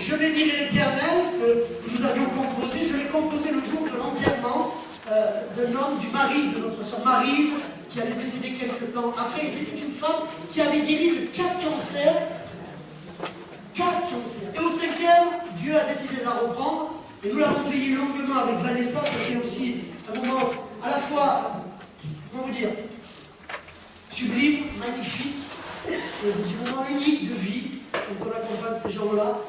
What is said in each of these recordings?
Je bénirai l'Éternel que nous avions composé. Je l'ai composé le jour de l'enterrement d'un homme, du mari de notre sœur Maryse, qui allait décéder quelques temps après. C'était une femme qui avait guéri de 4 cancers. 4 cancers. Et au 5e, Dieu a décidé de la reprendre. Et nous l'avons veillé longuement avec Vanessa. C'était aussi un moment à la fois, comment vous dire, sublime, magnifique, un moment unique de vie. Donc on accompagne ces gens-là.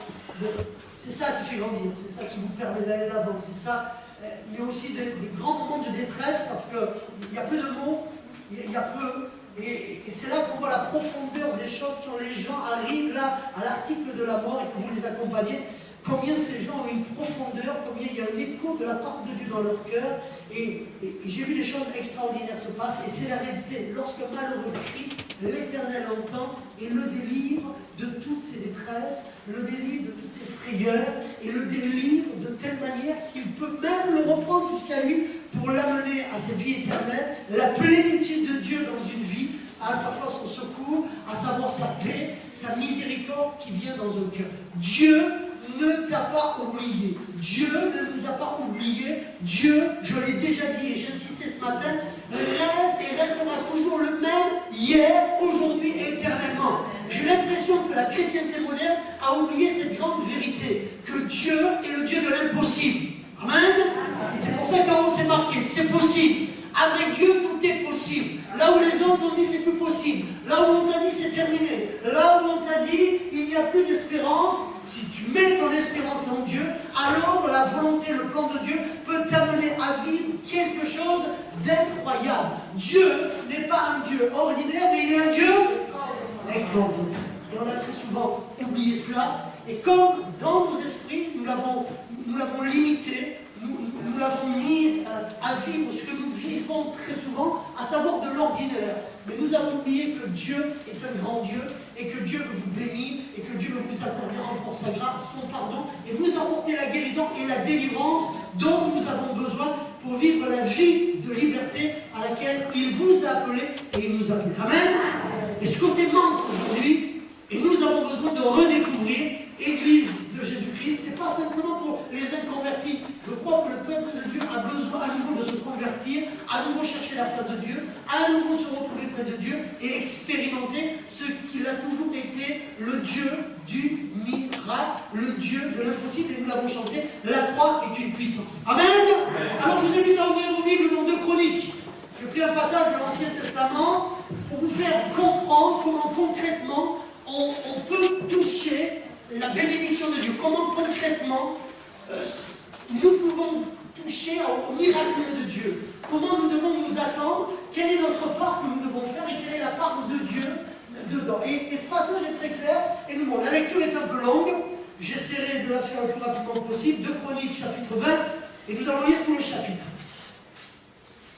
C'est ça qui fait grandir, c'est ça qui vous permet d'aller de l'avant, c'est ça. Il y a aussi des grands moments de détresse parce qu'il y a peu de mots, il y a peu. Et c'est là qu'on voit la profondeur des choses quand les gens arrivent là à l'article de la mort et que vous les accompagnez. Combien ces gens ont une profondeur, combien il y a un écho de la part de Dieu dans leur cœur. Et j'ai vu des choses extraordinaires se passer. Et c'est la réalité. Lorsque malheureux crie, l'Éternel entend et le délivre de toutes ses détresses, le délivre de toutes ses frayeurs, et le délivre de telle manière qu'il peut même le reprendre jusqu'à lui pour l'amener à cette vie éternelle, la plénitude de Dieu dans une vie, à savoir son secours, à savoir sa paix, sa miséricorde qui vient dans un cœur. Dieu ne t'a pas oublié. Dieu ne nous a pas oubliés. Dieu, je l'ai déjà dit et j'insistais ce matin, reste et restera toujours le même hier, aujourd'hui et éternellement. J'ai l'impression que la chrétienté moderne a oublié cette grande vérité, que Dieu est le Dieu de l'impossible. Amen. C'est pour ça qu'on s'est marqué, c'est possible. Avec Dieu, tout est possible. Là où les hommes t'ont dit c'est plus possible, là où on t'a dit c'est terminé, là où on t'a dit il n'y a plus d'espérance, si tu mets ton espérance en Dieu, alors la volonté, le plan de Dieu peut t'amener à vivre quelque chose d'incroyable. Dieu n'est pas un Dieu ordinaire, mais il est un Dieu extraordinaire. Et on a très souvent oublié cela. Et comme dans nos esprits, nous l'avons limité, nous l'avons mis à vivre ce que nous vivons très souvent, à savoir de l'ordinaire. Mais nous avons oublié que Dieu est un grand Dieu, et que Dieu veut vous bénir, et que Dieu veut vous accorder encore sa grâce, son pardon, et vous apporter la guérison et la délivrance dont nous avons besoin pour vivre la vie de liberté à laquelle il vous a appelé et il nous appelle. Amen. Et ce côté manque aujourd'hui, et nous avons besoin de redécouvrir Église de Jésus-Christ. Ce n'est pas simplement pour les inconvertis. Je crois que le peuple de Dieu a besoin à nouveau de se convertir, à nouveau chercher la foi de Dieu, à nouveau se retrouver près de Dieu et expérimenter ce qu'il a toujours été, le Dieu du miracle, le Dieu de l'impossible. Et nous l'avons chanté, la croix est une puissance. Amen. Alors je vous invite à ouvrir vos Bibles dans 2 Chroniques. J'ai pris un passage de l'Ancien Testament pour vous faire comprendre comment concrètement on peut toucher la bénédiction de Dieu. Comment concrètement nous pouvons toucher au miracle de Dieu. Comment nous devons nous attendre, quelle est notre part que nous devons faire et quelle est la part de Dieu dedans. Et ce passage est très clair et nous montre. La lecture est un peu longue, j'essaierai de la faire le plus rapidement possible. 2 Chroniques chapitre 20 et nous allons lire tout le chapitre.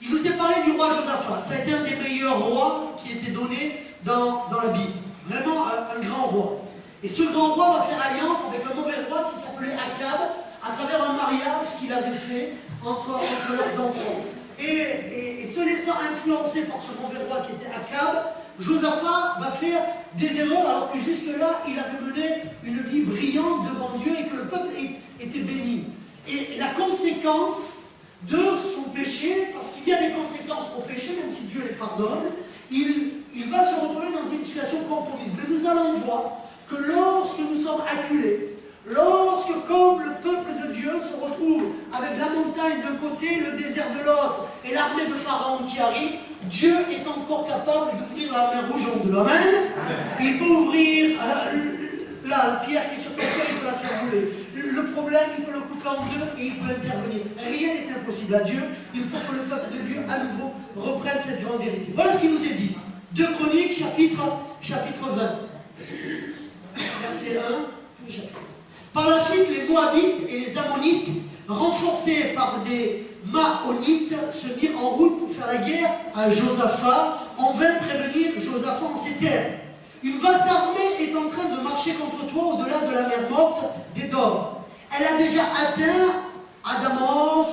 Il nous est parlé du roi Josaphat. Ça a été un des meilleurs rois qui était donné dans la Bible. Vraiment un grand roi. Et ce grand roi va faire alliance avec un mauvais roi qui s'appelait Akab à travers un mariage qu'il avait fait entre leurs enfants. Et se laissant influencer par ce mauvais roi qui était Akab, Josaphat va faire des erreurs alors que jusque-là, il avait mené une vie brillante devant Dieu et que le peuple était béni. Et la conséquence de son péché, parce qu'il y a des conséquences au péché, même si Dieu les pardonne, il va se retrouver dans une situation compromise. Mais nous allons voir que lorsque nous sommes acculés, lorsque comme le peuple de Dieu se retrouve avec la montagne d'un côté, le désert de l'autre, et l'armée de Pharaon qui arrive, Dieu est encore capable d'ouvrir la mer rouge en deux. Amen. Il peut ouvrir la pierre qui est sur terre, il peut la faire rouler. Le problème, il peut le couper en deux et il peut intervenir. Rien n'est impossible à Dieu. Il faut que le peuple de Dieu, à nouveau, reprenne cette grande vérité. Voilà ce qu'il nous est dit. 2 Chroniques, chapitre 20. Verset 1, tout chapitre. Par la suite, les Moabites et les Ammonites, renforcés par des Maonites, se mirent en route pour faire la guerre à Josaphat. On vint prévenir Josaphat en ces termes. Une vaste armée est en train de marcher contre toi au-delà de la mer morte d'Édom. Elle a déjà atteint Adamos,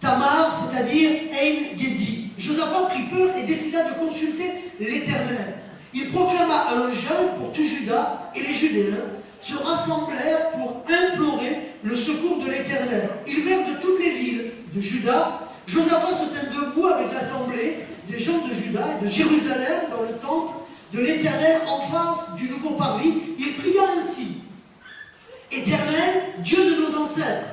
Tamar, c'est-à-dire Ein-Gedi. Josaphat prit peur et décida de consulter l'Éternel. Il proclama un jeûne pour tout Juda et les Judéens, se rassemblèrent pour implorer le secours de l'Éternel. Ils vinrent de toutes les villes de Juda. Josaphat se tint debout avec l'assemblée des gens de Juda et de Jérusalem dans le temple de l'Éternel en face du nouveau parvis. Il pria ainsi: Éternel, Dieu de nos ancêtres,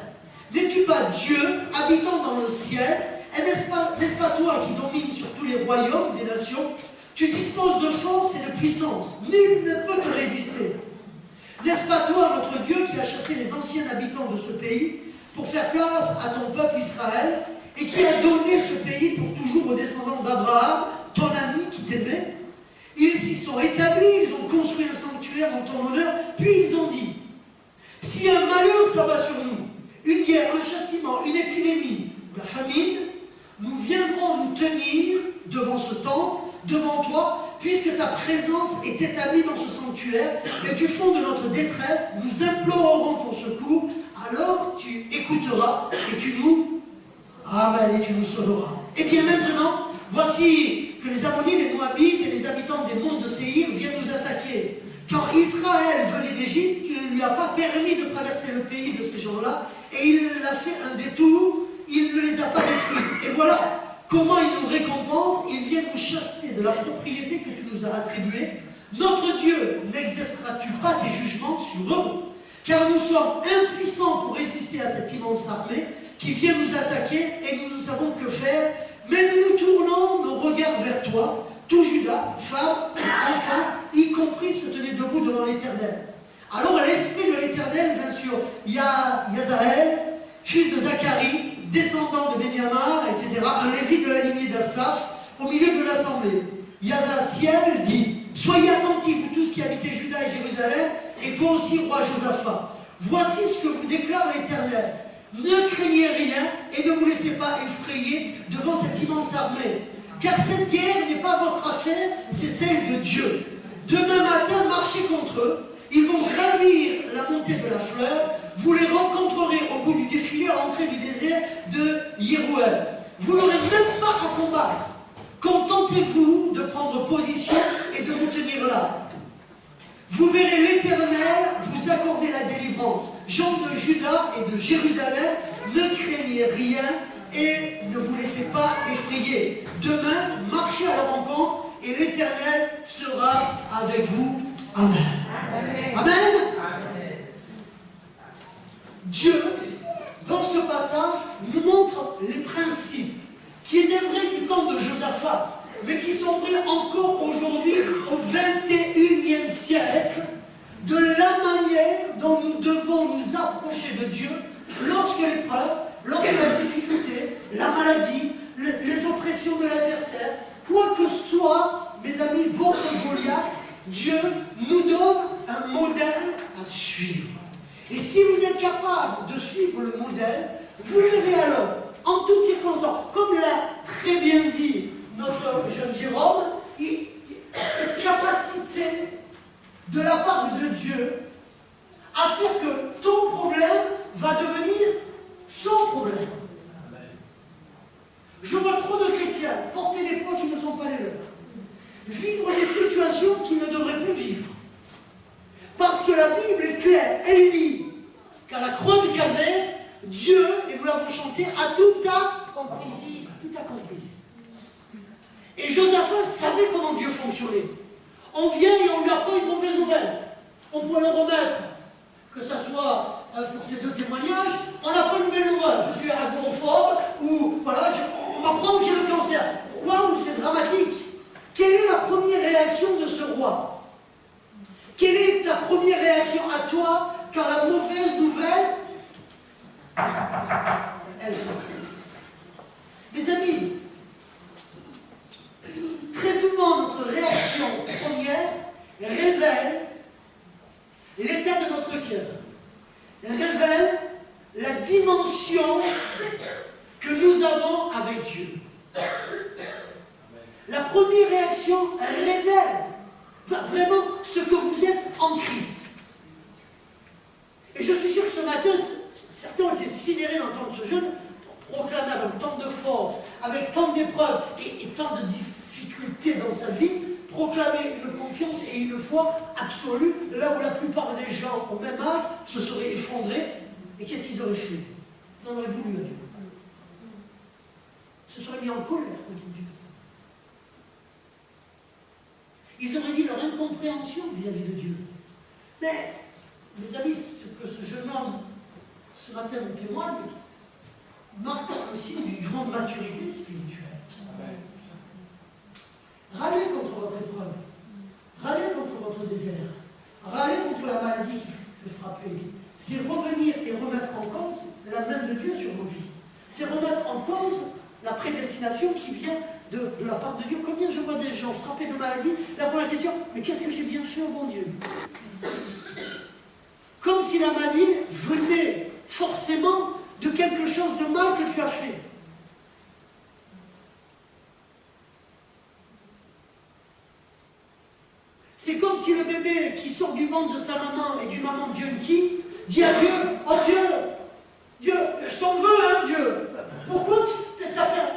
n'es-tu pas Dieu habitant dans le ciel? Et n'est-ce pas toi qui domines sur tous les royaumes des nations? Tu disposes de force et de puissance. Nul ne peut te résister. N'est-ce pas toi, notre Dieu, qui a chassé les anciens habitants de ce pays pour faire place à ton peuple Israël et qui a donné ce pays pour toujours aux descendants d'Abraham, ton ami qui t'aimait? Ils s'y sont établis, ils ont construit un sanctuaire en ton honneur, puis ils ont dit: si un malheur s'abat sur nous, une guerre, un châtiment, une épidémie, la famine, nous viendrons nous tenir devant ce temple, devant toi, puisque ta présence est établie dans ce sanctuaire, et du fond de notre détresse, nous implorerons ton secours, alors tu écouteras et tu nous... Amen, et tu nous sauveras. Et bien maintenant, voici que les Ammonites, les Moabites et les habitants des monts de Séhir viennent nous attaquer. Quand Israël venait d'Égypte, tu ne lui as pas permis de traverser le pays de ces gens-là, et il a fait un détour, il ne les a pas détruits. Et voilà comment il nous récompense: il vient nous chasser de la propriété que tu nous as attribuée. Notre Dieu, n'exerceras-tu pas tes jugements sur eux? Car nous sommes impuissants pour résister à cette immense armée qui vient nous attaquer, et nous ne savons que faire. Mais nous nous tournons nos regards vers toi. Tout Juda, femmes, enfants, y compris, se tenaient debout devant l'Éternel. Alors l'Esprit de l'Éternel vint sur Yazaël, fils de Zacharie, descendant de Béniamar, etc., un lévite de la lignée d'Asaph, au milieu de l'assemblée. Yazaziel dit: soyez attentifs, vous tous qui habitez Juda et Jérusalem, et toi aussi, roi Josaphat. Voici ce que vous déclare l'Éternel. Ne craignez rien et ne vous laissez pas effrayer devant cette immense armée. Car cette guerre n'est pas votre affaire, c'est celle de Dieu. Demain matin, marchez contre eux. Ils vont gravir la montée de la fleur. Vous les rencontrerez au bout du défilé à l'entrée du désert de Yérouël. Vous n'aurez même pas à combattre. Contentez-vous de prendre position et de vous tenir là. Vous verrez l'Éternel vous accorder la délivrance. Gens de Juda et de Jérusalem, ne craignez rien et ne vous laissez pas effrayer. Demain, marchez à la rencontre et l'Éternel sera avec vous. Amen. Amen. Amen. Amen. Dieu, dans ce passage, nous montre les principes qui étaient vrais du temps de Josaphat, mais qui sont vrais encore aujourd'hui, au XXIe siècle, de la manière dont nous devons nous approcher de Dieu lorsque l'épreuve, lorsque la difficulté, la maladie, les oppressions de l'adversaire, quoi que soit, mes amis, votre Goliath, Dieu nous donne un modèle à suivre. Et si vous êtes capable de suivre le modèle, vous verrez alors, en toutes circonstances, comme l'a très bien dit notre jeune Jérôme, cette capacité de la part de Dieu à faire que ton problème va devenir son problème. Je vois trop de chrétiens porter des poids qui ne sont pas les leurs, vivre des situations qu'ils ne devraient plus vivre. Parce que la Bible est claire, elle dit qu'à la croix du Calvaire, Dieu, et nous l'avons chanté, a tout accompli. Tout accompli. Et Josaphat savait comment Dieu fonctionnait. On vient et on lui apprend une mauvaise nouvelle. On peut le remettre, que ce soit pour ces deux témoignages, on n'a pas une nouvelle nouvelle. Je suis agoraphobe, ou voilà, on m'apprend que j'ai le cancer. Waouh, c'est dramatique. Quelle est la première réaction de ce roi? Quelle est ta première réaction à toi quand la mauvaise nouvelle, elle sort? Mes amis, très souvent notre réaction première révèle l'état de notre cœur, révèle la dimension que nous avons avec Dieu. La première réaction révèle vraiment ce que vous êtes en Christ. Et je suis sûr que ce matin, certains ont été sidérés d'entendre ce jeune proclamer avec tant de force, avec tant d'épreuves et tant de difficultés dans sa vie, proclamer une confiance et une foi absolue, là où la plupart des gens au même âge se seraient effondrés. Et qu'est-ce qu'ils auraient fait? Ils en auraient voulu à Dieu. Ils se seraient mis en colère contre Dieu. Ils auraient dit leur incompréhension vis-à-vis de Dieu. Mais, mes amis, ce que ce jeune homme ce matin nous témoigne, marque un signe d'une grande maturité spirituelle. Râlez contre votre épreuve, râlez contre votre désert, râlez contre la maladie qui peut frapper. C'est revenir et remettre en cause la main de Dieu sur vos vies. C'est remettre en cause la prédestination qui vient de la part de Dieu. Combien je vois des gens frappés de maladie, la première question, mais qu'est-ce que j'ai bien fait au bon Dieu? Comme si la maladie venait forcément de quelque chose de mal que tu as fait. C'est comme si le bébé qui sort du ventre de sa maman et du maman junkie dit à Dieu, oh Dieu, Dieu, je t'en veux, hein Dieu, pourquoi tu t'as fait?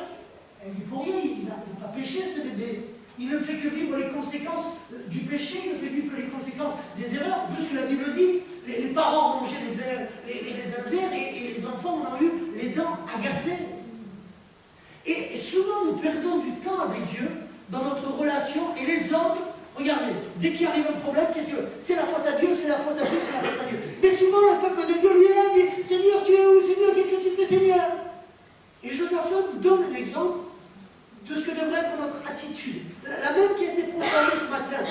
Elle dit pour rien, il n'a pas péché ce bébé. Il ne fait que vivre les conséquences du péché, il ne fait vivre que les conséquences des erreurs, de ce que la Bible dit. Les parents mangeaient les raisins verts et les enfants en ont eu les dents agacées. Et souvent nous perdons du temps avec Dieu dans notre relation et les hommes, regardez, dès qu'il arrive un problème, qu'est-ce que c'est? La faute à Dieu, c'est la faute à Dieu, c'est la faute à Dieu. Mais souvent le peuple de Dieu lui dit, Seigneur, tu es où? Seigneur, qu'est-ce que tu fais, Seigneur? Et Josaphat nous donne un exemple de ce que devrait être notre attitude. La même qui a été proclamée ce matin.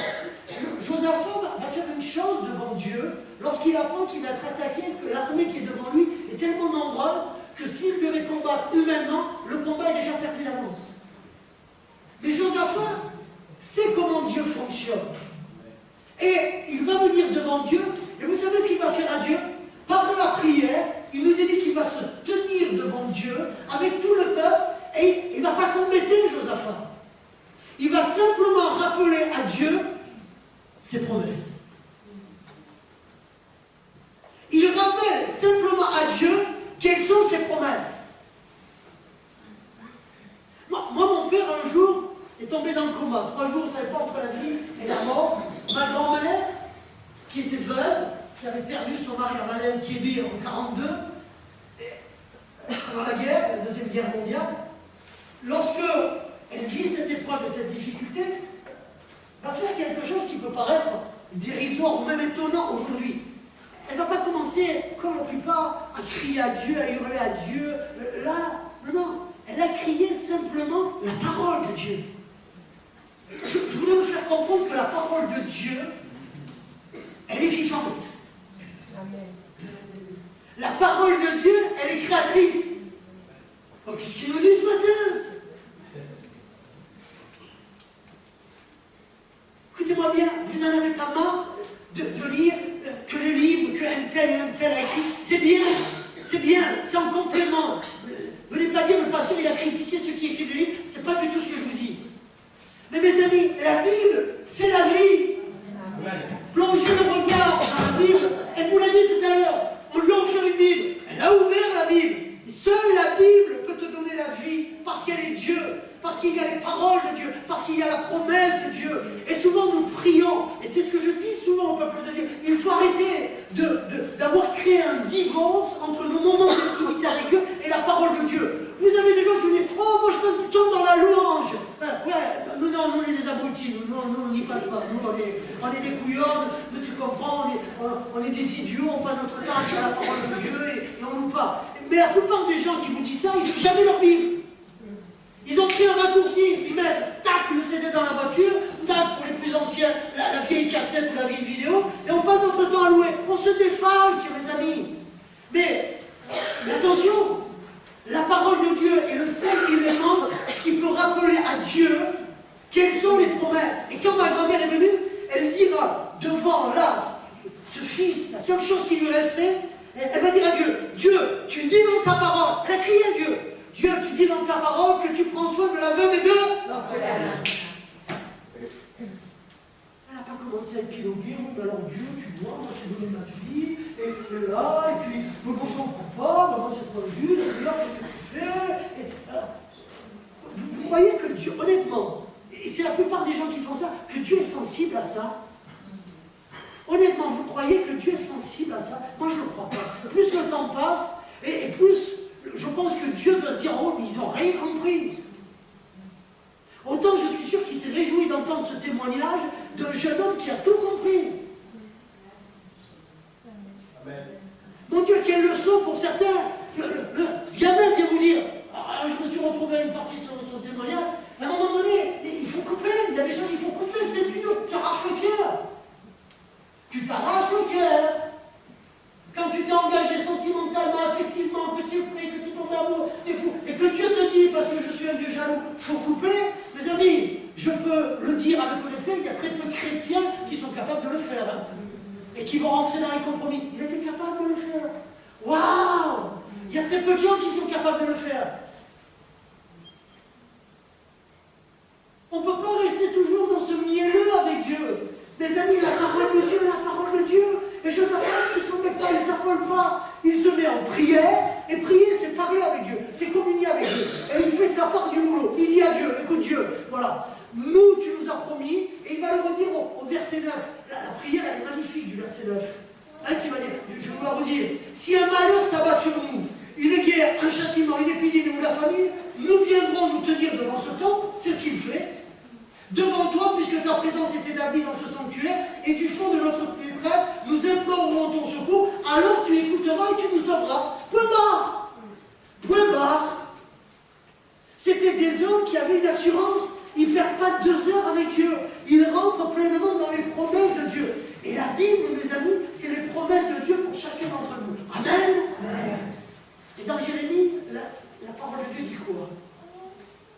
Josaphat va faire une chose devant Dieu lorsqu'il apprend qu'il va être attaqué et que l'armée qui est devant lui est tellement nombreuse que s'il devait combattre humainement, le combat est déjà perdu d'avance. Mais Josaphat sait comment Dieu fonctionne. Et il va venir devant Dieu, et vous savez ce qu'il va faire à Dieu? Par de la prière, il nous est dit qu'il va se tenir devant Dieu avec tout le peuple, et il ne va pas s'embêter, Josaphat. Il va simplement rappeler à Dieu ses promesses. Il rappelle simplement à Dieu quelles sont ses promesses. Moi, mon père, un jour, est tombé dans le coma. 3 jours, on ne savait pas entre la vie et la mort. Ma grand-mère, qui était veuve, qui avait perdu son mari à Malène Kébir en 1942, pendant la guerre, la Deuxième Guerre mondiale, lorsque elle vit cette épreuve et cette difficulté, va faire quelque chose qui peut paraître dérisoire ou même étonnant aujourd'hui. Elle ne va pas commencer, comme la plupart, à crier à Dieu, à hurler à Dieu. Là, non. Elle a crié simplement la parole de Dieu. Je voudrais vous faire comprendre que la parole de Dieu, elle est vivante. La parole de Dieu, elle est créatrice. Oh, qu'est-ce qu'il nous dit ce matin? Écoutez-moi bien, vous en avez pas marre de lire que le livre, qu'un tel et un tel a écrit. C'est bien, c'est en complément. Venez pas dire le pasteur il a critiqué ceux qui écrivent des livres, c'est pas du tout ce que je vous dis. Mais mes amis, la Bible, c'est la vie. Plongez le regard dans la Bible, elle vous l'a dit tout à l'heure, on lui a offert une Bible, elle a ouvert la Bible. Seule la Bible peut te donner la vie, parce qu'elle est Dieu, parce qu'il y a les paroles de Dieu, parce qu'il y a la promesse de Dieu. Et souvent nous prions, et c'est ce que je dis souvent au peuple de Dieu, il faut arrêter d'avoir créé un divorce entre nos moments d'intimité avec Dieu et la parole de Dieu. Vous avez des gens qui vous disent, oh moi je passe du temps dans la louange. Nous on est des abrutis, nous on n'y passe pas, nous on est des couillons, mais tu comprends, on est des idiots, on passe notre temps à lire la parole de Dieu et on loue pas. Mais la plupart des gens qui vous disent ça, ils n'ont jamais leur Bible. Ils ont pris un raccourci, ils mettent tac le CD dans la voiture, tac pour les plus anciens, la vieille cassette ou la vieille vidéo, et on passe notre temps à louer. On se défalque, mes amis. Mais attention, la parole de Dieu est le seul élément qui peut rappeler à Dieu quelles sont les promesses. Et quand ma grand-mère est venue, elle dira devant là, ce fils, la seule chose qui lui restait, elle va dire à Dieu, Dieu, tu dis dans ta parole, elle a crié à Dieu, Dieu, tu dis dans ta parole que tu prends soin de la veuve et de l'orphelin. Elle n'a pas commencé à épiloguer, mais alors Dieu, tu vois, moi j'ai donné ma vie, et là, et puis, mais bon, je ne comprends pas, moi c'est pas juste, et là, qu'est-ce que tu fais? Vous croyez que Dieu, honnêtement, et c'est la plupart des gens qui font ça, que Dieu est sensible à ça. Honnêtement, vous croyez que Dieu est sensible à ça? Moi, je ne le crois pas. Plus le temps passe, et plus je pense que Dieu doit se dire, oh, mais ils n'ont rien compris. Autant je suis sûr qu'il s'est réjoui d'entendre ce témoignage d'un jeune homme qui a tout compris. Amen. Mon Dieu, quelle leçon pour certains. Ce gamin vient vous dire, ah, je me suis retrouvé à une partie sur son témoignage. À un moment donné, il faut couper. Il y a des choses qu'il faut couper. C'est dur. Tu arraches le cœur. Tu t'arraches le cœur. Quand tu t'es engagé sentimentalement, affectivement, que tu pries, que tu tombes d'amour, et que Dieu te dit, parce que je suis un Dieu jaloux, il faut couper. Mes amis, je peux le dire avec honnêteté, il y a très peu de chrétiens qui sont capables de le faire. Hein, et qui vont rentrer dans les compromis. Il était capable de le faire. Waouh! Il y a très peu de gens qui sont capables de le faire. On ne peut pas rester toujours dans ce mielleux avec Dieu. Mes amis, la parole de Dieu, la parole de Dieu. Et Josaphat, il ne s'en met pas, il ne s'affole pas. Il se met en prière. Et prier, c'est parler avec Dieu. C'est communier avec Dieu. Et il fait sa part du boulot. Il dit à Dieu, écoute Dieu, voilà. Nous, tu nous as promis. Et il va le redire au verset 9. La prière, elle est magnifique du verset 9. Hein, qui va dire, je vais vous la redire. Si un malheur s'abat sur nous, une guerre, un châtiment, une épidémie ou la famine, nous viendrons nous tenir devant ce temple. C'est ce qu'il fait. Devant toi, puisque ta présence est établie dans ce sanctuaire, et du fond de notre détresse, nous implorerons ton secours, alors tu écouteras et tu nous sauveras. Point barre. Point barre. C'était des hommes qui avaient une assurance. Ils ne perdent pas 2 heures avec Dieu. Ils rentrent pleinement dans les promesses de Dieu. Et la Bible, mes amis, c'est les promesses de Dieu pour chacun d'entre nous. Amen. Amen. Et dans Jérémie, la parole de Dieu dit quoi?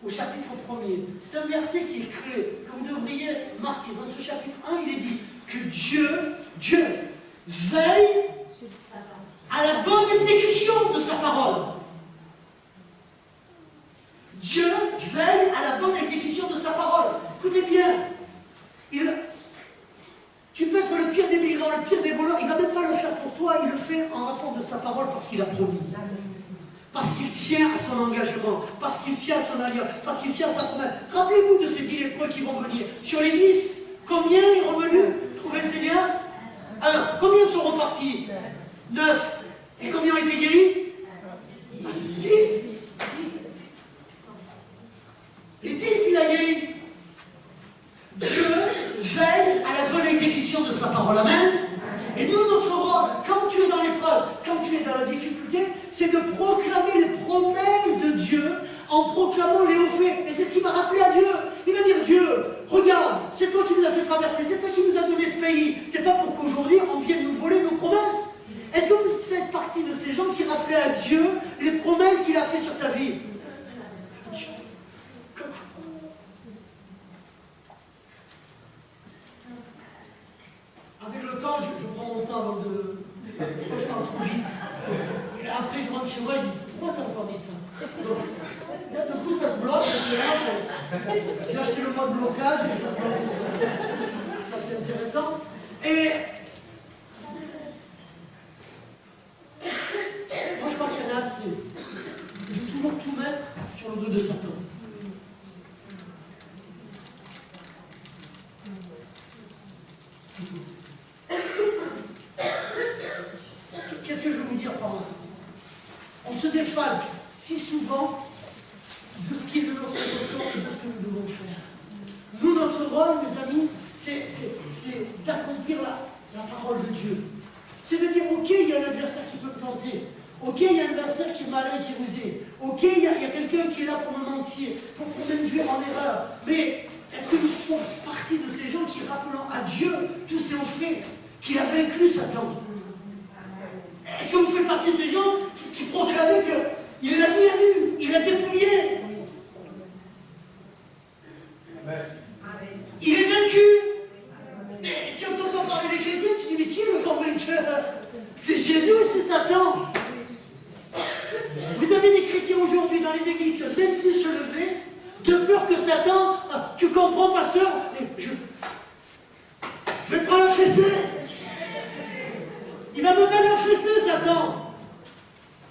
Au chapitre 1er. C'est un verset qui est clé, que vous devriez marquer. Dans ce chapitre 1, il est dit que Dieu veille à la bonne exécution de sa parole. Dieu veille à la bonne exécution de sa parole. Écoutez bien, tu peux être le pire des migrants, le pire des voleurs, il ne va même pas le faire pour toi, il le fait en rapport de sa parole parce qu'il a promis. Parce qu'il tient à son engagement, parce qu'il tient à son alliance, parce qu'il tient à sa promesse. Rappelez-vous de ces 10 lépreux qui vont venir. Sur les 10, combien est revenu trouver le Seigneur? 1. Combien sont repartis? 9. Et combien ont été guéris? 10. Les 10, il a guéri. Dieu veille à la bonne exécution de sa parole. Amen. Et nous, notre rôle, quand tu es dans l'épreuve, quand tu es dans la difficulté, c'est de proclamer les promesses de Dieu en proclamant les hauts faits. Et c'est ce qui va rappeler à Dieu. Il va dire, Dieu, regarde, c'est toi qui nous as fait traverser, c'est toi qui nous as donné ce pays. C'est pas pour qu'aujourd'hui on vienne nous voler nos promesses. Est-ce que vous faites partie de ces gens qui rappelaient à Dieu les promesses qu'il a fait sur ta vie? Avec le temps, je prends mon temps avant de... Des fois, je parle trop vite. Et après, je rentre chez moi, je dis, pourquoi t'as encore dit ça? Donc, là, du coup, ça se bloque. J'ai acheté le mode blocage et ça se bloque. Ça, c'est intéressant. Et... moi, je crois qu'il y en a assez. Il faut toujours tout mettre sur le dos de Satan. Qu'est-ce que je veux vous dire par là? On se défalque si souvent de ce qui est de notre ressort et de ce que nous devons faire. Nous, notre rôle, mes amis, c'est d'accomplir la parole de Dieu. C'est de dire, ok, il y a un adversaire qui peut me tenter. Ok, il y a un adversaire qui est malin, qui est rusé. Ok, il y a quelqu'un qui est là pour me mentir, pour m'induire en erreur. Mais est-ce que nous faisons partie de ces gens qui rappelons à Dieu tous ces hauts faits, qu'il a vaincu Satan? Est-ce que vous faites partie de ces gens qui proclamaient qu'il l'a mis à nu, il l'a dépouillé? Il est vaincu. Et quand on entend parler des chrétiens, tu dis, mais qui est le grand vainqueur? C'est Jésus ou c'est Satan? Vous avez des chrétiens aujourd'hui dans les églises qui ont même pu se lever de peur que Satan, tu comprends, pasteur, je vais prendre un fessé. Il va me mettre un fessé, Satan.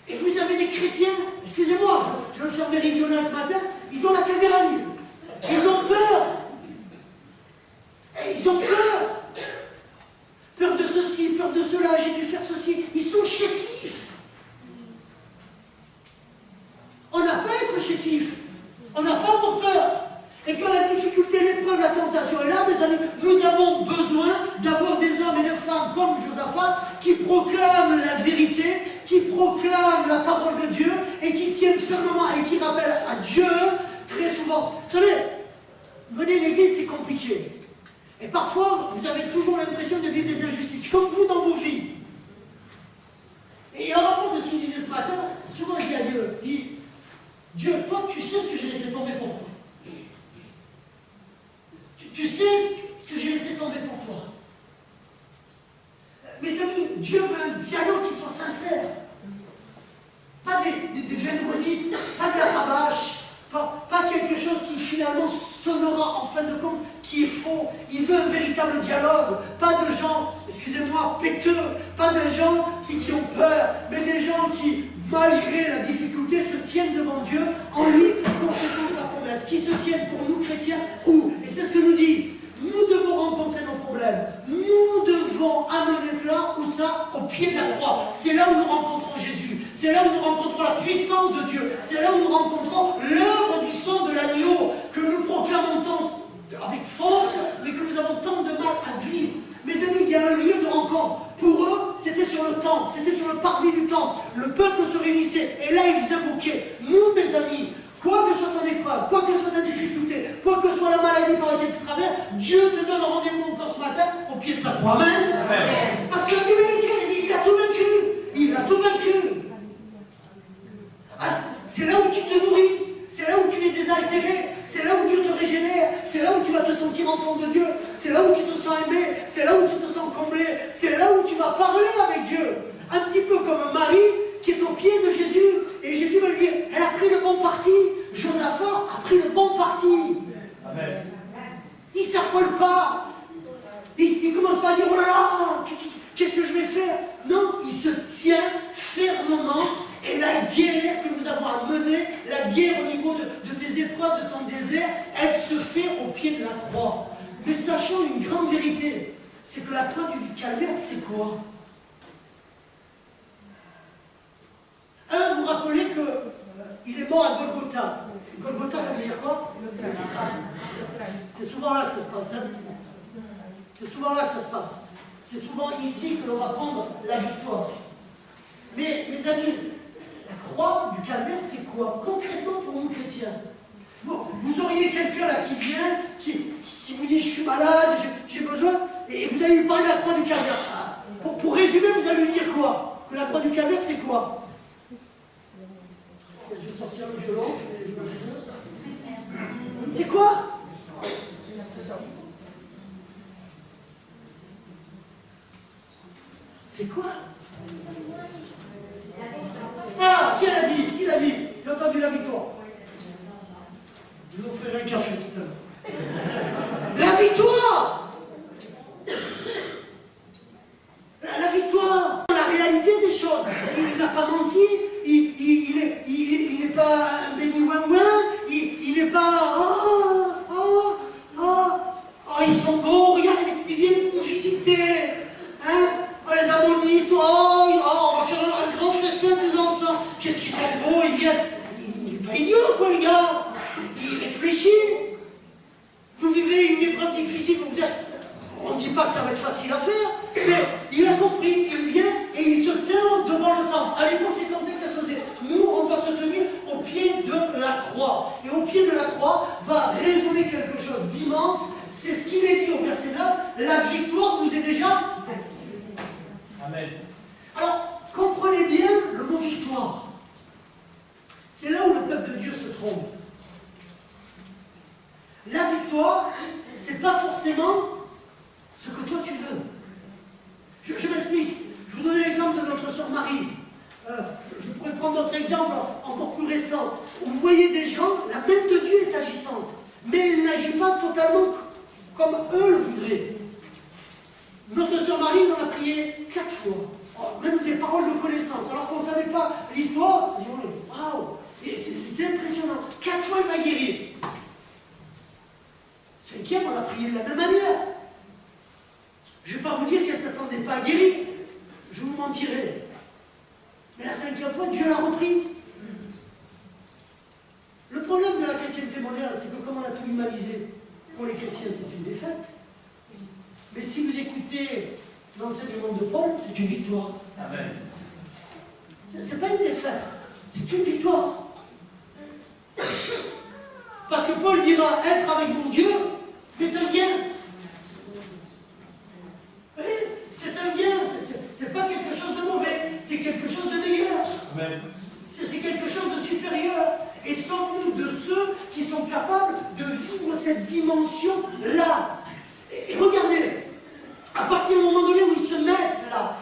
Et vous avez des chrétiens, excusez-moi, je vais faire mes méridionales ce matin, ils ont la cagagne. Ils ont peur l'épreuve, la tentation est là, mes amis. Nous avons besoin d'avoir des hommes et des femmes comme Josaphat qui proclament la vérité, qui proclament la parole de Dieu et qui tiennent fermement et qui rappellent à Dieu très souvent. Vous savez, mener l'église, c'est compliqué. Et parfois, vous avez toujours l'impression de vivre des injustices, comme vous dans vos vies. Et en rapport de ce qu'il disait ce matin, souvent je dis à Dieu, Dieu, toi, tu sais ce que j'ai laissé tomber pour toi. Tu sais ce que j'ai laissé tomber pour toi. Mes amis, Dieu veut un dialogue qui soit sincère. Pas des vendredis, pas de la rabâche, pas quelque chose qui finalement sonnera en fin de compte, qui est faux. Il veut un véritable dialogue. Pas de gens, excusez-moi, péteux, pas de gens qui ont peur, mais des gens qui, malgré la difficulté, se tiennent devant Dieu en lui confessant sa promesse, qui se tiennent pour nous chrétiens où? Et c'est ce que nous dit. Nous devons rencontrer nos problèmes. Nous devons amener cela ou ça au pied de la croix. C'est là où nous rencontrons Jésus. C'est là où nous rencontrons la puissance de Dieu. C'est là où nous rencontrons l'œuvre du sang de l'agneau que nous proclamons tant avec force, mais que nous avons tant de mal à vivre. Mes amis, il y a un lieu de rencontre. Pour eux, c'était sur le temple, c'était sur le parvis du temple. Le peuple se réunissait et là, ils invoquaient. Nous, mes amis, quoi que soit ton épreuve, quoi que soit ta difficulté, quoi que soit la maladie par laquelle tu traverses, Dieu te donne rendez-vous encore ce matin au pied de sa croix. Amen. Amen. Parce que la Bible est écrite, il a tout vaincu. Il a tout vaincu. Ah, c'est là où tu te nourris, c'est là où tu es désaltéré, c'est là où Dieu te régénère, c'est là où tu vas te sentir enfant de Dieu, c'est là où tu te sens aimé, c'est là où tu te sens comblé, c'est là où tu vas parler avec Dieu. Un petit peu comme Marie qui est au pied de Jésus, et Jésus va lui dire, elle a pris le bon parti. Josaphat a pris le bon parti. Amen. Il ne s'affole pas. Il ne commence pas à dire, oh là là, qu'est-ce que je vais faire? Non, il se tient fermement. Et la guerre que nous avons à mener, la guerre au niveau de tes épreuves, de ton désert, elle se fait au pied de la croix. Mais sachant une grande vérité, c'est que la croix du calvaire, c'est quoi? Un, vous vous rappelez qu'il est mort à Golgotha. Golgotha, ça veut dire quoi? C'est souvent là que ça se passe. Hein? C'est souvent là que ça se passe. C'est souvent ici que l'on va prendre la victoire. Mais, mes amis, la croix du calvaire, c'est quoi concrètement pour nous chrétiens? Vous auriez quelqu'un là qui vient, qui vous dit je suis malade, j'ai besoin, et vous allez lui parler de la croix du calvaire. Pour résumer, vous allez lui dire quoi? Que la croix du calvaire, c'est quoi? Je vais sortir le violon. C'est quoi? C'est quoi? Ah, qui l'a dit? Qui l'a dit? J'ai entendu la victoire. Je vous offrirai un cachet tout à l'heure. La victoire! La victoire! La réalité des choses. Il n'a pas menti, il n'est pas un béni-ouin-ouin, il n'est pas... ils sont beaux, regarde, ils viennent nous visiter. Hein? Les ammonites, on va faire un grand festin tous ensemble. Qu'est-ce qu'ils sont beaux, ils viennent. Il n'est pas idiot, quoi, les gars. Il réfléchit. Vous vivez une épreuve difficile, vous dites, on ne dit pas que ça va être facile à faire, mais il a compris, il vient et il se tient devant le temple. À l'époque, c'est comme ça que ça se faisait. Nous, on doit se tenir au pied de la croix. Et au pied de la croix va résonner quelque chose d'immense. C'est ce qu'il est dit au verset 9, la victoire nous est déjà... Amen. Alors, comprenez bien le mot victoire. C'est là où le peuple de Dieu se trompe. La victoire, c'est pas forcément ce que toi tu veux. Je m'explique. Je vous donne l'exemple de notre sœur Maryse. Je pourrais prendre notre exemple encore plus récent. Vous voyez des gens, la main de Dieu est agissante, mais elle n'agit pas totalement comme eux le voudraient. Notre sœur Marie en a prié 4 fois, même des paroles de connaissance, alors qu'on ne savait pas l'histoire. Waouh! Et c'était impressionnant. 4 fois, elle va guérir. 5e, on a prié de la même manière. Je ne vais pas vous dire qu'elle ne s'attendait pas à guérir. Je vous mentirais. Mais la 5e fois, Dieu l'a repris. Le problème de la chrétienté moderne, c'est que comme on a tout humanisé, pour les chrétiens, c'est une défaite. Mais si vous écoutez l'enseignement de Paul, c'est une victoire. Amen. C'est pas une défaite, c'est une victoire. Parce que Paul dira, être avec mon Dieu, c'est un gain. Oui, c'est un gain, c'est pas quelque chose de mauvais, c'est quelque chose de meilleur. Amen. C'est quelque chose de supérieur. Et sommes-nous de ceux qui sont capables de vivre cette dimension-là? Et regardez, à partir du moment donné où ils se mettent là,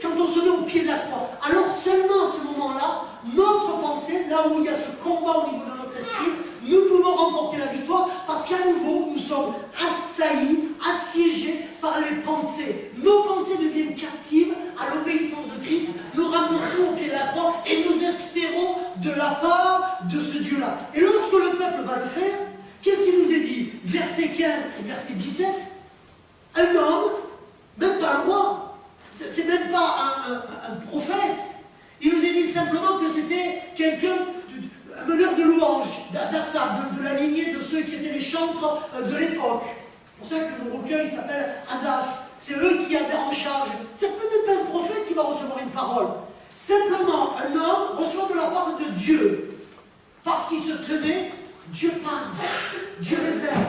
quand on se met au pied de la croix, alors seulement à ce moment-là, notre pensée, là où il y a ce combat au niveau de notre esprit, nous pouvons remporter la victoire parce qu'à nouveau, nous sommes assaillis, assiégés par les pensées. Nos pensées deviennent captives à l'obéissance de Christ, nous ramenons au pied de la croix et nous espérons de la part de ce Dieu-là. Et lorsque le peuple va le faire, qu'est-ce qu'il nous est dit? Verset 15 et verset 17, un homme, même pas un roi, c'est même pas un prophète, il nous est dit simplement que c'était quelqu'un, un meneur de louanges, d'Assab, de la lignée de ceux qui étaient les chantres de l'époque. C'est pour ça que le recueil s'appelle Asaph. C'est eux qui avaient en charge. C'est peut-être pas un prophète qui va recevoir une parole. Simplement, un homme reçoit de la part de Dieu. Parce qu'il se tenait, Dieu parle, Dieu révèle,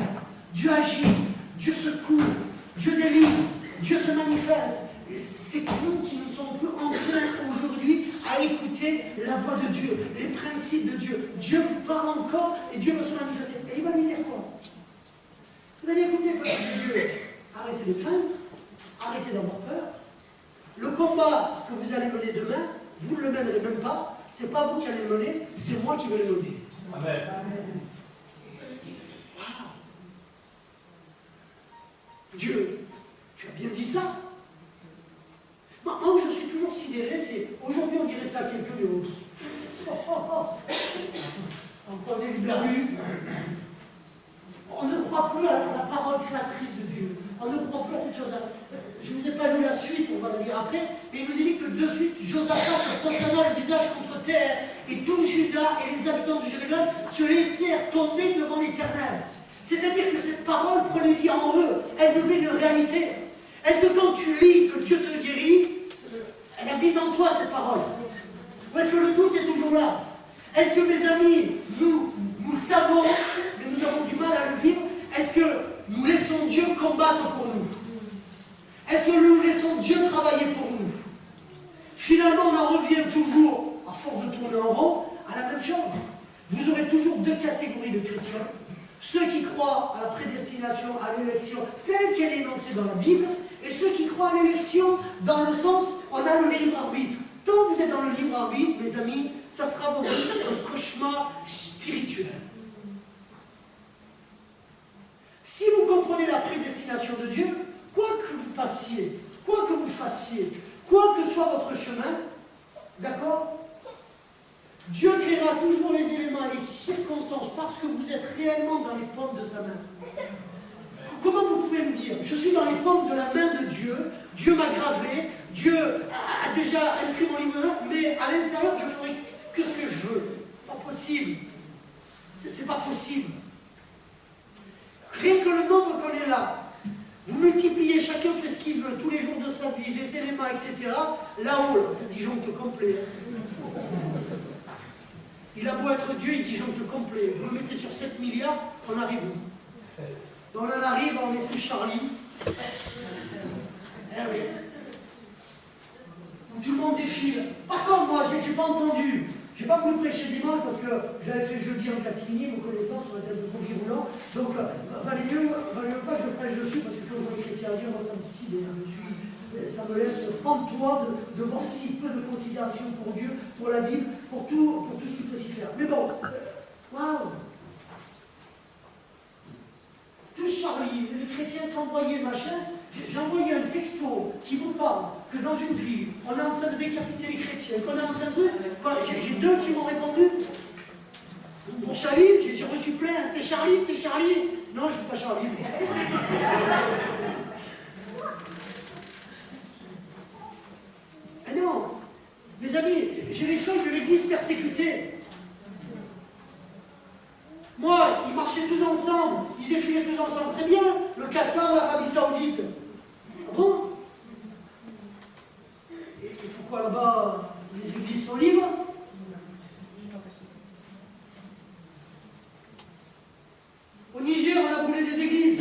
Dieu agit, Dieu secoue, Dieu délivre, Dieu se manifeste. Et c'est nous qui ne sommes plus enclins aujourd'hui à écouter la voix de Dieu, les principes de Dieu. Dieu vous parle encore et Dieu veut se manifester. Et il va lui dire quoi? Il va dire, écoutez, peuple de Dieu, arrêtez de craindre, arrêtez d'avoir peur. Le combat que vous allez mener demain, vous ne le mènerez même pas. Ce n'est pas vous qui allez le mener, c'est moi qui vais le mener. Amen. Wow. Dieu, tu as bien dit ça. Moi, je suis toujours sidéré, c'est aujourd'hui on dirait ça à quelqu'un de haut. Encore des liberlus. On ne croit plus à la parole créatrice de Dieu. On ne croit plus à cette chose-là. Je ne vous ai pas lu la suite, on va la lire après, mais il nous est dit que de suite, Josaphat se prosterna le visage contre terre, et tout Juda et les habitants de Jérusalem se laissèrent tomber devant l'Éternel. C'est-à-dire que cette parole prenait vie en eux, elle devenait une réalité. Est-ce que quand tu lis que Dieu te guérit, elle habite en toi cette parole? Ou est-ce que le doute est toujours là? Est-ce que mes amis, nous le savons, mais nous avons du mal à le vivre? Est-ce que nous laissons Dieu combattre pour nous? Est-ce que nous laissons Dieu travailler pour nous? Finalement, on en revient toujours, à force de tourner en rond, à la même chose. Vous aurez toujours deux catégories de chrétiens. Ceux qui croient à la prédestination, à l'élection, telle qu'elle est énoncée dans la Bible, et ceux qui croient à l'élection dans le sens, on a le libre arbitre. Tant que vous êtes dans le libre arbitre, mes amis, ça sera pour vous un cauchemar spirituel. Si vous comprenez la prédestination de Dieu, quoi que vous fassiez, quoi que soit votre chemin, d'accord? Dieu créera toujours les éléments et les circonstances parce que vous êtes réellement dans les pommes de sa main. Comment vous pouvez me dire, je suis dans les pommes de la main de Dieu, Dieu m'a gravé, Dieu a déjà inscrit mon livre là, mais à l'intérieur je ferai que ce que je veux. Pas possible. C'est pas possible. Rien que le nombre qu'on est là, vous multipliez, chacun fait ce qu'il veut, tous les jours de sa vie, les éléments, etc. Là-haut, là, ça disjoncte complet. Il a beau être Dieu, il disjoncte complet. Vous le mettez sur 7 milliards, on arrive où? On en arrive, on est plus Charlie. Eh oui. Tout le monde défile. Par contre, moi, j'ai pas entendu. J'ai pas voulu prêcher dimanche parce que j'avais fait jeudi en catimini, vos connaissances sur un tel de trop virulent. Donc, valait mieux pas que je prêche dessus parce que quand je vois les chrétiens agir, moi ça me sidère. Ça me laisse pantois de voir si peu de considération pour Dieu, pour la Bible, pour tout ce qu'il peut s'y faire. Mais bon, waouh! Tous Charlie, les chrétiens s'envoyaient machin. J'ai envoyé un texto qui vous parle que dans une ville, on est en train de décapiter les chrétiens, qu'on est en train de... J'ai deux qui m'ont répondu. Pour Charlie, j'ai reçu plein. T'es Charlie? Non, je ne suis pas Charlie. Mais non, mes amis, j'ai les feuilles de l'église persécutée. Moi, ils marchaient tous ensemble, ils défilaient tous ensemble, très bien. Le Qatar, l'Arabie Saoudite. Ah bon? Et pourquoi là-bas, les églises sont libres? Au Niger, on a brûlé des églises.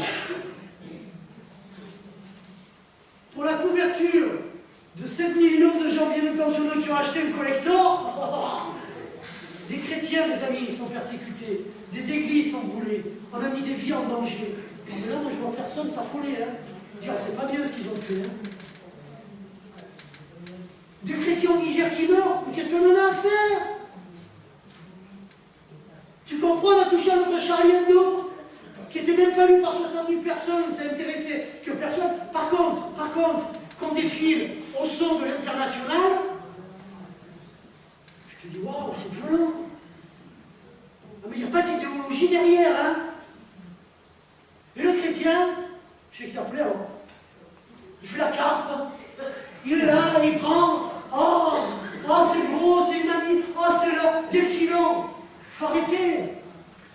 Pour la couverture de 7 millions de gens bien intentionnés qui ont acheté le collector, des chrétiens, mes amis, sont persécutés, des églises sont brûlées, on a mis des vies en danger. Non, mais là, moi, je vois personne s'affoler. Hein. Dire, c'est pas bien ce qu'ils ont fait. Hein. Des chrétiens au Niger qui meurent, mais qu'est-ce qu'on en a à faire? Tu comprends, on a touché à notre Charlie Hebdo, qui n'était même pas lu par 60 000 personnes, ça intéressait que personne. Par contre, qu'on défile au son de l'international, je te dis, waouh, c'est violent. Mais il n'y a pas d'idéologie derrière, hein. Et le chrétien, je sais que ça plaît, hein. Il fait la carpe, il est là, il prend, oh c'est gros, c'est une amie, oh c'est là, défilant. Il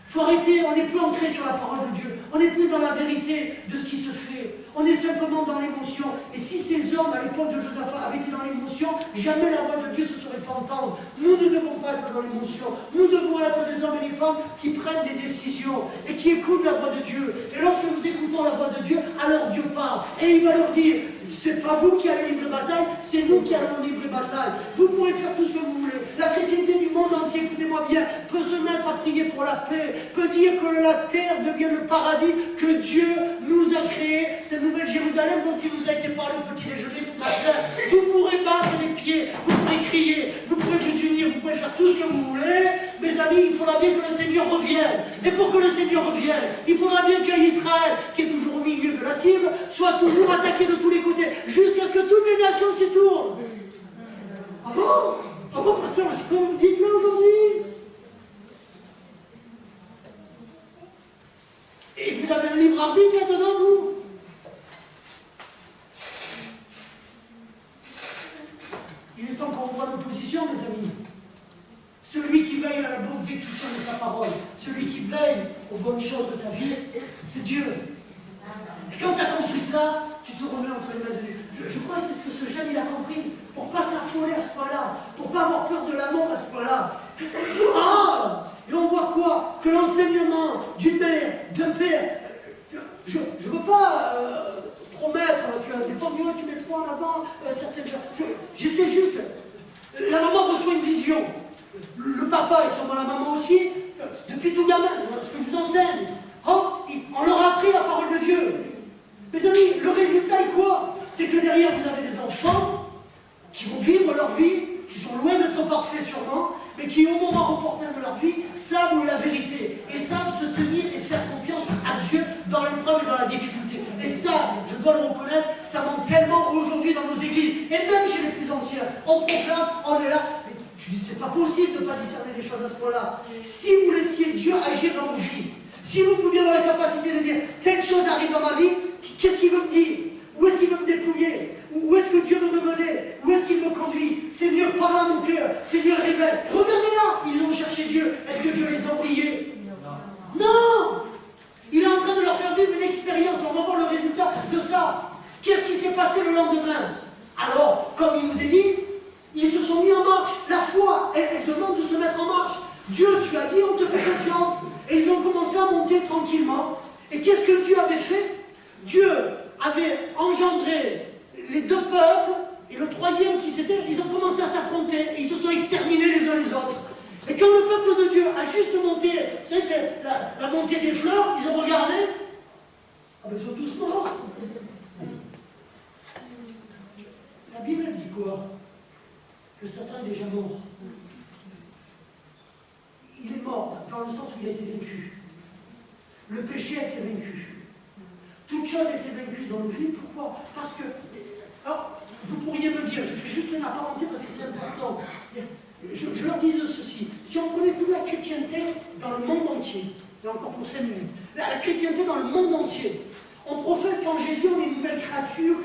faut arrêter, on n'est plus ancré sur la parole de Dieu, on n'est plus dans la vérité de ce qui se fait, on est simplement dans l'émotion. Et si ces hommes, à l'époque de Josaphat, avaient été dans l'émotion, jamais la voix de Dieu se serait fait entendre. Nous ne devons pas être dans l'émotion, nous devons être des hommes et des femmes qui prennent des décisions et qui écoutent la voix de Dieu. Et lorsque nous écoutons la voix de Dieu, alors Dieu parle. Et il va leur dire, c'est pas vous qui allez livrer bataille, c'est nous qui allons livrer bataille. Vous pourrez faire tout ce que vous voulez. La chrétienté du monde entier, écoutez-moi bien, peut se mettre à prier pour la paix, peut dire que la terre devienne le paradis que Dieu nous a créé, cette nouvelle Jérusalem dont il nous a été parlé au petit déjeuner ce matin. Vous pourrez battre les pieds, vous pourrez crier, vous pourrez vous unir, vous pouvez faire tout ce que vous voulez. Mes amis, il faudra bien que le Seigneur revienne. Et pour que le Seigneur revienne, il faudra bien qu'Israël, qui est toujours au milieu de la cible, soit toujours attaqué de tous les côtés, jusqu'à ce que toutes les nations s'y tournent. Ah bon? Ah bon, pasteur, c'est comme vous me dites là aujourd'hui? Et vous avez un libre arbitre là-dedans, vous? Il est temps qu'on revoie nos positions, mes amis. Celui qui veille à la bonne exécution de sa parole, celui qui veille aux bonnes choses de ta vie, c'est Dieu. Et quand tu as compris ça, tu te remets entre les mains de Dieu. Je crois que c'est ce que ce jeune il a compris. Pour ne pas s'affoler à ce point-là, pour ne pas avoir peur de la mort à ce point-là. Ah! Et on voit quoi? Que l'enseignement d'une mère, d'un père, je ne veux pas promettre, parce que des fois, tu mets trop en avant certaines choses. J'essaie juste. La maman reçoit une vision. Le papa et sûrement la maman aussi, depuis tout gamin, ce que je vous enseigne. Oh, on leur a appris la parole de Dieu. Mes amis, le résultat est quoi? C'est que derrière, vous avez des enfants qui vont vivre leur vie, qui sont loin d'être parfaits sûrement, mais qui, au moment opportun de leur vie, savent où est la vérité et savent se tenir et faire confiance à Dieu dans l'épreuve et dans la difficulté. Et ça, je dois le reconnaître, ça manque tellement aujourd'hui dans nos églises, et même chez les plus anciens. On proclame, on est là. Mais tu dis, c'est pas possible de ne pas discerner les choses à ce point-là. Si vous laissiez Dieu agir dans vos vies, si vous pouviez avoir la capacité de dire, telle chose arrive dans ma vie, qu'est-ce qu'il veut me dire? Où est-ce qu'il veut me dépouiller? Où est-ce que Dieu veut me mener? Où est-ce qu'il me conduit? Seigneur, parle à mon cœur. Seigneur, révèle. Regardez-là, ils ont cherché Dieu. Est-ce que Dieu les a oubliés? Non. Il est en train de leur faire vivre une expérience. On va voir le résultat de ça. Qu'est-ce qui s'est passé le lendemain? Alors, comme il nous est dit, ils se sont mis en marche. La foi, elle demande de se mettre en marche. Dieu, tu as dit, on te fait confiance. Et ils ont commencé à monter tranquillement. Et qu'est-ce que Dieu avait fait? Dieu avait engendré les deux peuples, et le troisième qui s'était, ils ont commencé à s'affronter, et ils se sont exterminés les uns les autres. Et quand le peuple de Dieu a juste monté, vous savez, c'est la montée des fleurs, ils ont regardé, ah ben ils sont tous morts. La Bible dit quoi? Que Satan est déjà mort. Il est mort, dans le sens où il a été vaincu. Le péché a été vaincu. Toute chose a été vaincue dans nos vies. Pourquoi? Parce que, alors, vous pourriez me dire, je fais juste une parenthèse parce que c'est important. Je leur dis ceci. Si on prenait toute la chrétienté dans le monde entier, et encore pour 5 minutes, la chrétienté dans le monde entier, On professe qu'en Jésus, on est une nouvelle créature,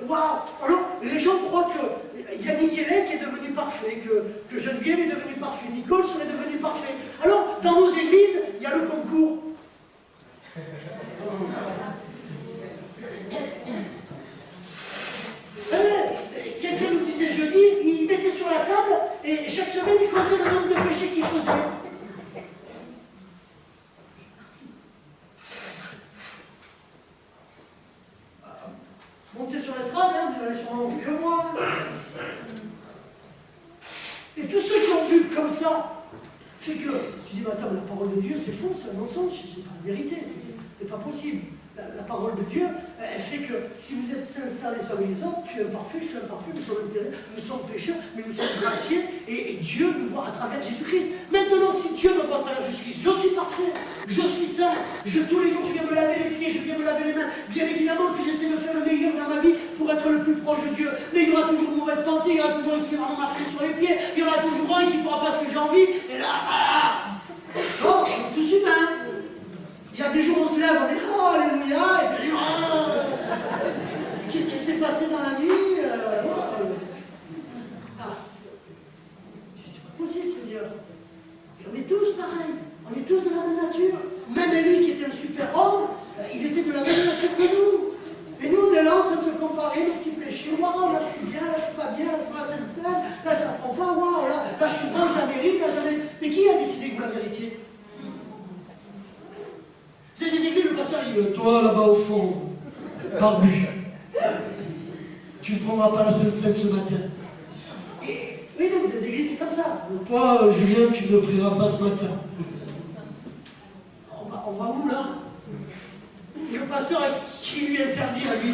waouh. Alors, les gens croient que Yannick Hélène est devenu parfait, que Geneviève est devenue parfaite, Nicole serait devenue parfaite. Alors, dans nos églises, il y a le concours. Quelqu'un nous disait jeudi, il mettait sur la table et chaque semaine, il comptait le nombre de péchés qu'il faisait. Montez sur l'estrade, hein, vous allez sûrement plus que moi. Et tous ceux qui ont vu comme ça, fait que, tu dis, mais attends, la parole de Dieu, c'est faux, c'est un mensonge, c'est pas la vérité, c'est pas possible. La parole de Dieu, elle fait que si vous êtes sincères les uns et les autres, tu es imparfait, je suis imparfait, nous sommes pécheurs, mais nous sommes graciés, et Dieu nous voit à travers Jésus-Christ. Maintenant, si Dieu me voit à travers Jésus-Christ, je suis parfait, je suis saint, tous les jours je viens me laver les pieds, je viens me laver les mains. Bien évidemment que j'essaie de faire le meilleur dans ma vie pour être le plus proche de Dieu. Mais il y aura toujours de mauvaises pensées, il y aura toujours un qui va me marcher sur les pieds, il y aura toujours un qui ne fera pas ce que j'ai envie, et là, voilà. Bon, on est tous humains. Il y a des jours où on se lève, on dit oh, alléluia, et puis oh, qu'est-ce qui s'est passé dans la nuit c'est pas possible, Seigneur. Et on est tous pareils, on est tous de la même nature. Même lui qui était un super homme, il était de la même nature que nous. Et nous, on est là en train de se comparer, ce qui péché, waouh, là je suis bien, là je suis pas bien, là je suis pas sainte, là je la prends pas, waouh, là je suis bon, je la mérite, là jamais. Mais qui a décidé que vous la méritiez? C'est des églises, le pasteur dit, toi là-bas au fond, barbu, tu ne prendras pas la Sainte Seine ce matin. Et, oui, donc des églises, c'est comme ça. Toi, Julien, tu ne prieras pas ce matin. On va où là? Et le pasteur, qui lui interdit à lui?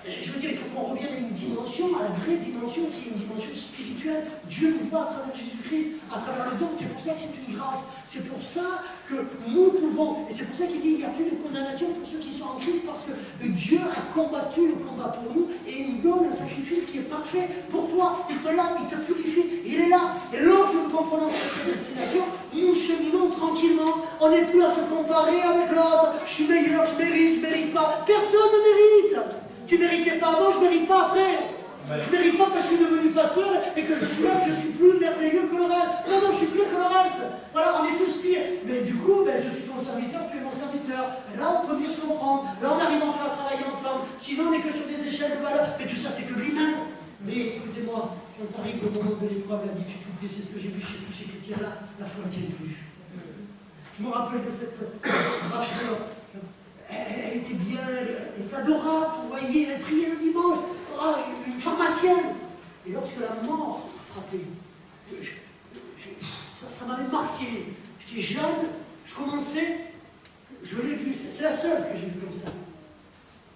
Et je veux dire, il faut qu'on revienne à une dimension, à la vraie dimension, qui est une dimension spirituelle. Dieu nous voit à travers Jésus-Christ, à travers le don. C'est pour ça que c'est une grâce. C'est pour ça que nous pouvons, et c'est pour ça qu'il dit qu'il n'y a plus de condamnation pour ceux qui sont en Christ, parce que Dieu a combattu le combat pour nous, et il nous donne un sacrifice qui est parfait pour toi. Il te lave, il te purifie, il est là. Et lorsque nous comprenons cette prédestination, nous cheminons tranquillement. On n'est plus à se comparer avec l'autre. Je suis meilleur, je mérite pas. Personne ne mérite. Tu ne méritais pas avant, je ne mérite pas après. Je ne mérite pas parce que je suis devenu pasteur et que je suis là, que je suis plus merveilleux que le reste. Non, je suis pire que le reste. Voilà, on est tous pires. Mais du coup, je suis ton serviteur, tu es mon serviteur. Et là, on peut mieux se comprendre. Là, on arrive enfin à travailler ensemble. Sinon, on n'est que sur des échelles de valeur. Mais tout ça, c'est que l'humain. Mais écoutez-moi, quand arrive le moment de l'épreuve, la difficulté, c'est ce que j'ai vu chez tous ces chrétiens-là, la foi ne tient plus. Je me rappelle de cette raffineur. Elle était bien, elle était adorable, vous voyez, elle priait le dimanche, une pharmacienne. Et lorsque la mort a frappé, ça m'avait marqué. J'étais jeune, je commençais, je l'ai vue, c'est la seule que j'ai vue comme ça.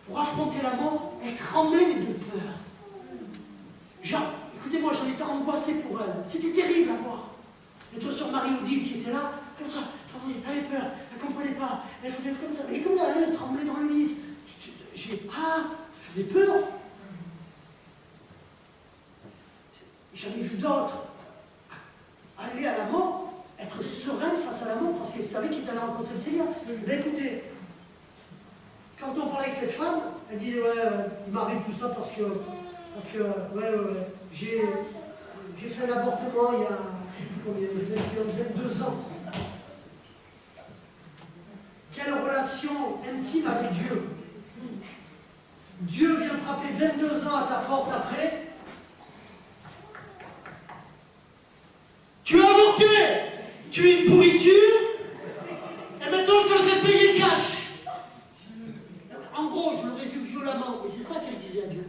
Pour affronter la mort, elle tremblait de peur. Genre, écoutez-moi, j'en étais angoissé pour elle. C'était terrible à voir. Et toi, sœur Marie-Odile qui était là, comme ça, tremblait, elle avait peur, elle ne comprenait pas, elle faisait comme ça, et comme ça, elle tremblait dans le lit. Je faisais peur. J'en ai vu d'autres aller à la mort, être sereins face à la mort, parce qu'ils savaient qu'ils allaient rencontrer le Seigneur. Mais écoutez, quand on parlait avec cette femme, elle dit, il m'arrive tout ça parce que j'ai fait un avortement il y a, je sais plus combien, 22 ans. Quelle relation intime avec Dieu. Dieu vient frapper 22 ans à ta porte après. Tu as avorté, tu es une pourriture, et maintenant je te le fais payer le cash. En gros, je le résume violemment, et c'est ça qu'elle disait à Dieu.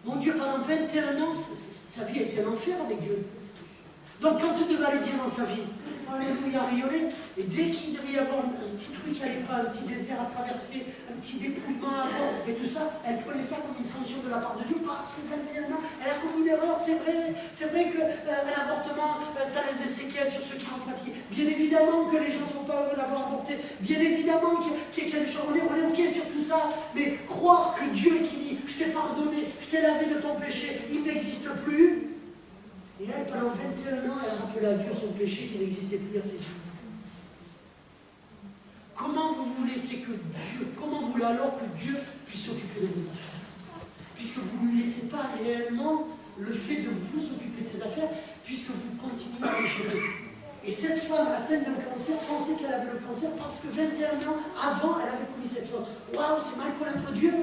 Mon Dieu, pendant 21 ans, sa vie a été un enfer avec Dieu. Donc quand tout devait aller bien dans sa vie, alléluia, rigoler, et dès qu'il devait y avoir un petit truc qui n'allait pas, un petit désert à traverser, un petit dépouillement à bord, et tout ça, elle prenait ça comme une sanction de la part de Dieu, parce que 21 ans, elle a commis une erreur, c'est vrai que l'avortement, ça laisse des séquelles sur ceux qui l'ont pratiqué. Bien évidemment que les gens ne sont pas heureux d'avoir avorté, bien évidemment qu'il y a des choses, on est ok sur tout ça, mais croire que Dieu qui dit, je t'ai pardonné, je t'ai lavé de ton péché, il n'existe plus. Et elle, pendant 21 ans, elle a rappelé à Dieu son péché qui n'existait plus à ses yeux. Comment voulez alors que Dieu puisse s'occuper de vos affaires. Puisque vous ne lui laissez pas réellement le fait de vous occuper de ses affaires, puisque vous continuez à les gérer. Et cette femme atteinte d'un cancer pensait qu'elle avait le cancer parce que 21 ans avant, elle avait commis cette faute. Waouh, c'est mal connaître Dieu.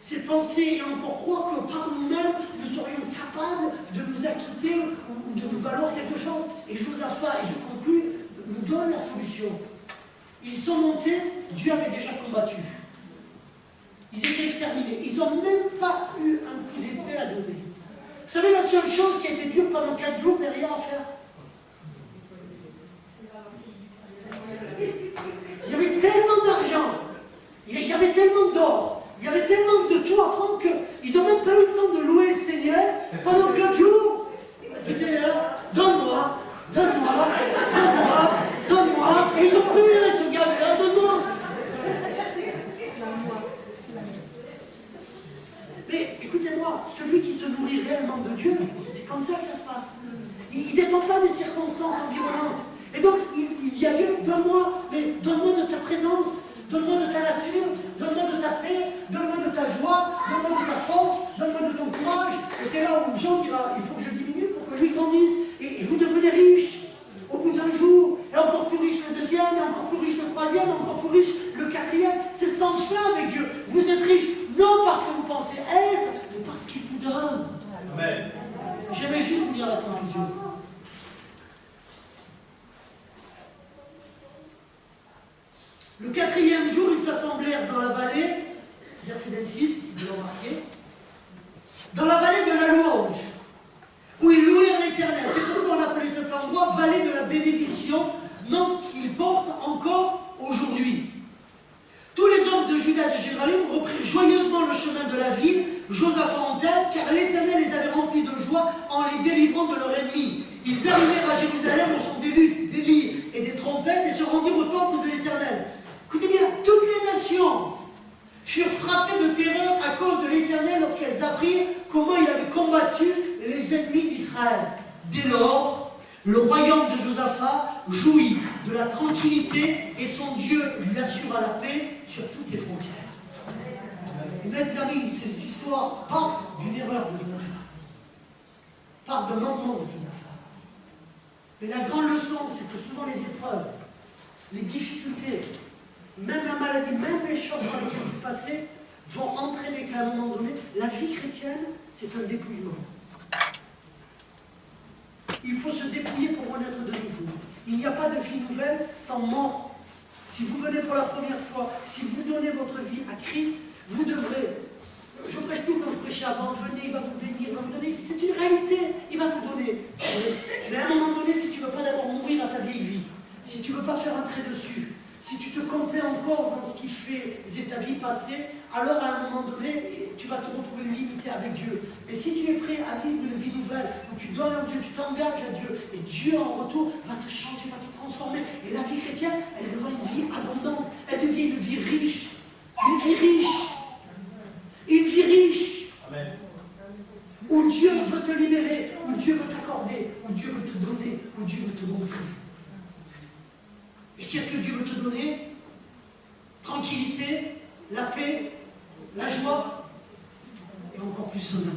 C'est penser et encore croire que par nous-mêmes, nous serions capables de nous acquitter ou de nous valoir quelque chose. Et Josaphat, et je conclus, nous donne la solution. Ils sont montés, Dieu avait déjà combattu. Ils étaient exterminés. Ils n'ont même pas eu un coup d'épée à donner. Vous savez, la seule chose qui a été dure pendant 4 jours derrière à faire, il y avait tellement d'argent, il y avait tellement d'or, il y avait tellement de tout à prendre qu'ils n'ont même pas eu le temps de louer le Seigneur pendant 4 jours. C'était là, donne-moi, donne-moi, donne-moi, donne-moi. Et ils ont pleuré, ce gars, donne-moi. Mais écoutez-moi, celui qui se nourrit réellement de Dieu, c'est comme ça que ça se passe. Il ne dépend pas des circonstances environnantes. Et donc, il dit à Dieu, donne-moi, mais donne-moi de ta présence, donne-moi de ta nature, donne-moi de ta paix, donne-moi de ta joie, donne-moi de ta force, donne-moi de ton courage. Et c'est là où Jean dira, il faut que je diminue pour que lui grandisse. Et vous devenez riche au bout d'un jour, et encore plus riche le deuxième, et encore plus riche le troisième, et encore plus riche le quatrième. C'est sans fin avec Dieu. Vous êtes riche, non parce que vous pensez être, mais parce qu'il vous donne. Amen. J'aimerais juste vous dire la conclusion. Le 4e jour, ils s'assemblèrent dans la vallée, verset 26, vous l'avez remarqué, dans la vallée de la louange, où ils louèrent l'Éternel. C'est pourquoi on appelait cet endroit vallée de la bénédiction, nom qu'il porte encore aujourd'hui. Tous les hommes de Juda et de Jérusalem reprirent joyeusement le chemin de la ville, Josaphat en tête, car l'Éternel les avait remplis de joie en les délivrant de leurs ennemis. Ils arrivèrent à Jérusalem au son des luttes, des lyres et des trompettes et se rendirent au temple de l'Éternel. Écoutez bien, toutes les nations furent frappées de terreur à cause de l'Éternel lorsqu'elles apprirent comment il avait combattu les ennemis d'Israël. Dès lors, le royaume de Josaphat jouit de la tranquillité et son Dieu lui assura la paix sur toutes ses frontières. Et mes amis, ces histoires partent d'une erreur de Josaphat, partent d'un manquement de Josaphat. Mais la grande leçon, c'est que souvent les épreuves, les difficultés, même la maladie, même les choses dans lesquelles vous passez, vont entraîner qu'à un moment donné, la vie chrétienne, c'est un dépouillement. Il faut se dépouiller pour renaître de nouveau. Il n'y a pas de vie nouvelle sans mort. Si vous venez pour la première fois, si vous donnez votre vie à Christ, vous devrez, je prêche plus comme je prêchais avant, venez, il va vous bénir, il va vous donner, c'est une réalité, il va vous donner. Mais à un moment donné, si tu ne veux pas d'abord mourir à ta vieille vie, si tu ne veux pas faire un trait dessus, si tu te complais encore dans ce qui faisait ta vie passée, alors à un moment donné, tu vas te retrouver limité avec Dieu. Mais si tu es prêt à vivre une vie nouvelle, où tu donnes à Dieu, tu t'engages à Dieu, et Dieu en retour va te changer, va te transformer. Et la vie chrétienne, elle devient une vie abondante, elle devient une vie riche. Une vie riche. Une vie riche. Amen. Où Dieu veut te libérer, où Dieu veut t'accorder, où Dieu veut te donner, où Dieu veut te montrer. Et qu'est-ce que Dieu veut te donner? Tranquillité, la paix, la joie, et encore plus son amour.